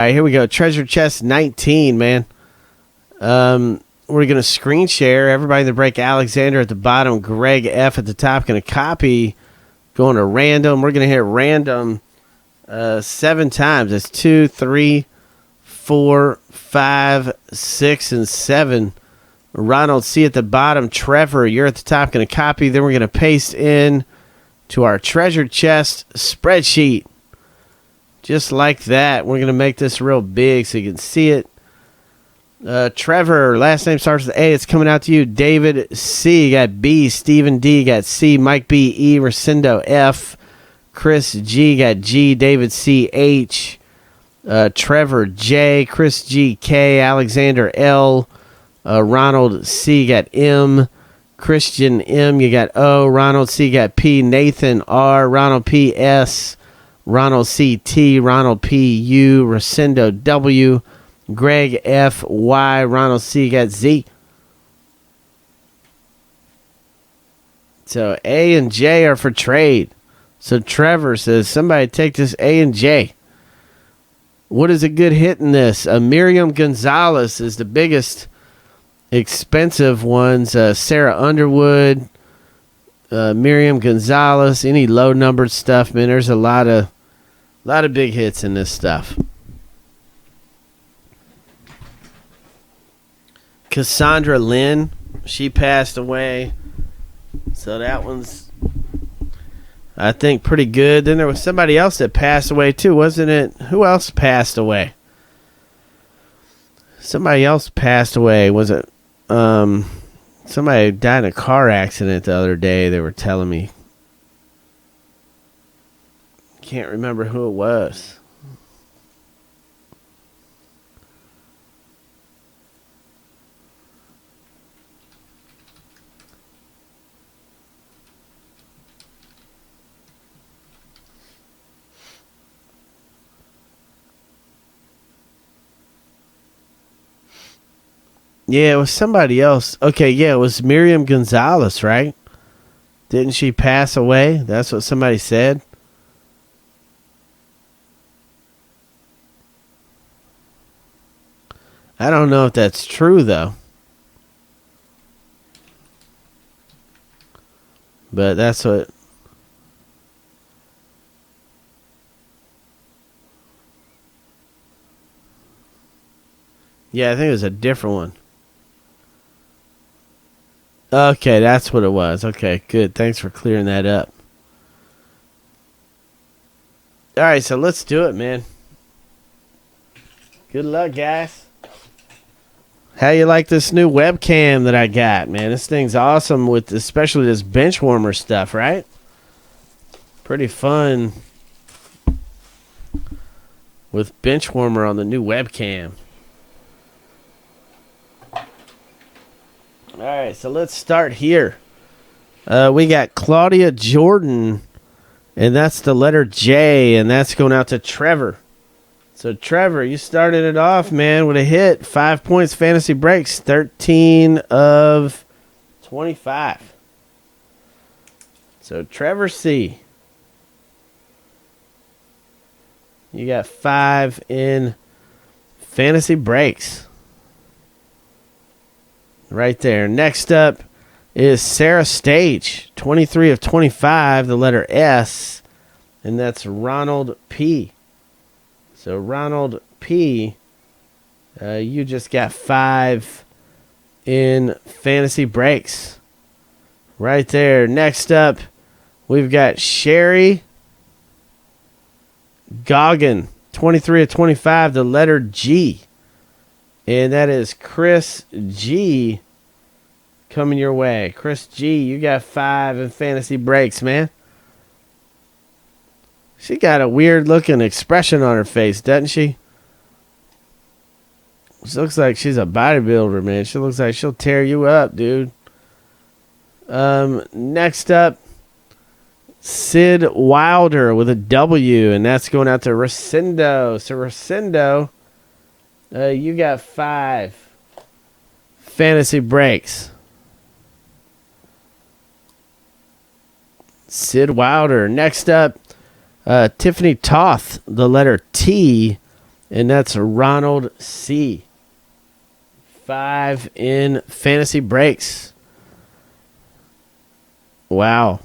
All right, here we go. Treasure chest 19, man. We're going to screen share. Everybody in the break. Alexander at the bottom. Greg F at the top. Going to copy. Going to random. We're going to hit random 7 times. That's 2, 3, 4, 5, 6, and 7. Ronald C at the bottom. Trevor, you're at the top. Going to copy. Then we're going to paste in to our treasure chest spreadsheet. Just like that. We're going to make this real big so you can see it. Trevor, last name starts with A. It's coming out to you. David C. You got B. Stephen D. You got C. Mike B. E. Rosendo F. Chris G. You got G. David C. H. Trevor J. Chris G. K. Alexander L. Ronald C. You got M. Christian M. You got O. Ronald C. You got P. Nathan R. Ronald P. S. Ronald C. T. Ronald P. U. Rosendo W. Greg F. Y. Ronald C. Got Z. So A and J are for trade. So Trevor says, somebody take this A and J. What is a good hit in this? Miriam Gonzalez is the biggest expensive ones. Sarah Underwood, Miriam Gonzalez, any low numbered stuff, man. There's a lot of big hits in this stuff. Cassandra Lynn, she passed away. So that one's, I think, pretty good. Then there was somebody else that passed away too, wasn't it? Who else passed away? Somebody else passed away. Was it somebody died in a car accident the other day, they were telling me. Can't remember who it was. Yeah, it was somebody else. Okay, yeah, it was Miriam Gonzalez, right? Didn't she pass away? That's what somebody said. I don't know if that's true, though. But that's what... Yeah, I think it was a different one. Okay, that's what it was. Okay, good. Thanks for clearing that up. All right, so let's do it, man. Good luck, guys. How you like this new webcam that I got, man? This thing's awesome with especially this Benchwarmer stuff, right? Pretty fun with Benchwarmer on the new webcam. All right, so let's start here. We got Claudia Jordan, and that's the letter J, and that's going out to Trevor. So, Trevor, you started it off, man, with a hit. 5 points, fantasy breaks, 13 of 25. So, Trevor C. You got 5 in fantasy breaks. Right there. Next up is Sarah Stage, 23 of 25, the letter S, and that's Ronald P. So Ronald P, you just got 5 in fantasy breaks. Right there. Next up, we've got Sherry Goggin, 23 of 25, the letter G. And that is Chris G coming your way. Chris G, you got 5 in fantasy breaks, man. She got a weird looking expression on her face, doesn't she? She looks like she's a bodybuilder, man. She looks like she'll tear you up, dude. Next up, Sid Wilder with a W, and that's going out to Rosendo. So Rosendo, you got 5 fantasy breaks. Sid Wilder. Next up, Tiffany Toth, the letter T, and that's Ronald C. 5 in fantasy breaks. Wow.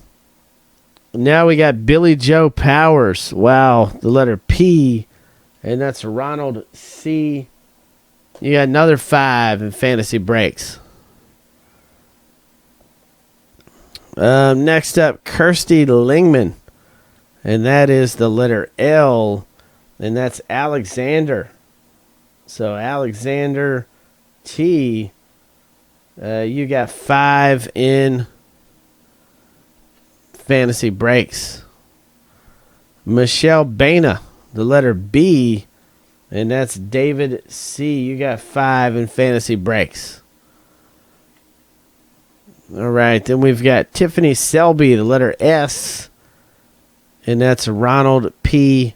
Now we got Billy Joe Powers. Wow. The letter P, and that's Ronald C. You got another 5 in fantasy breaks. Next up, Kirsty Lingman, and that is the letter L, and that's Alexander. So Alexander T, you got 5 in fantasy breaks. Michelle Baina, the letter B, and that's David C. You got 5 in fantasy breaks. All right, then we've got Tiffany Selby, the letter S, and that's Ronald P.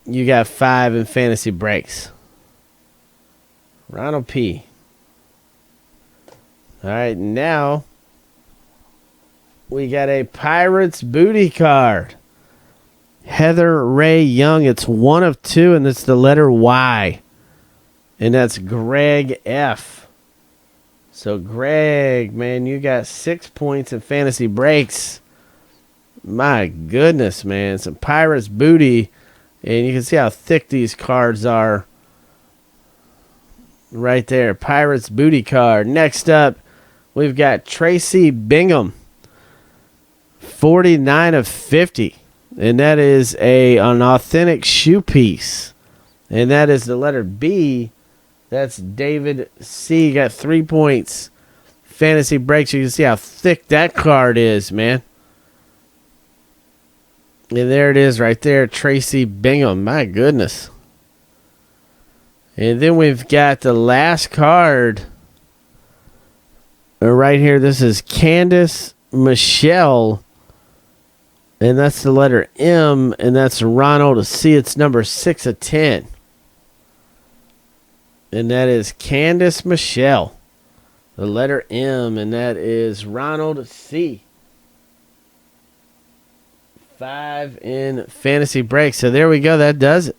You got 5 in fantasy breaks. Ronald P. All right, now we got a Pirates booty card. Heather Ray Young, it's 1 of 2, and it's the letter Y. And that's Greg F. So, Greg, man, you got 6 points in fantasy breaks. My goodness, man. Some Pirates booty. And you can see how thick these cards are. Right there. Pirates booty card. Next up, we've got Tracy Bingham. 49 of 50. And that is an authentic shoe piece. And that is the letter B. That's David C. Got 3 points. Fantasy breaks. You can see how thick that card is, man. And there it is right there. Tracy Bingham. My goodness. And then we've got the last card. Right here. This is Candace Michelle. And that's the letter M. And that's Ronald C. It's number 6 of 10. And that is Candace Michelle. The letter M. And that is Ronald C. 5 in fantasy break. So there we go. That does it.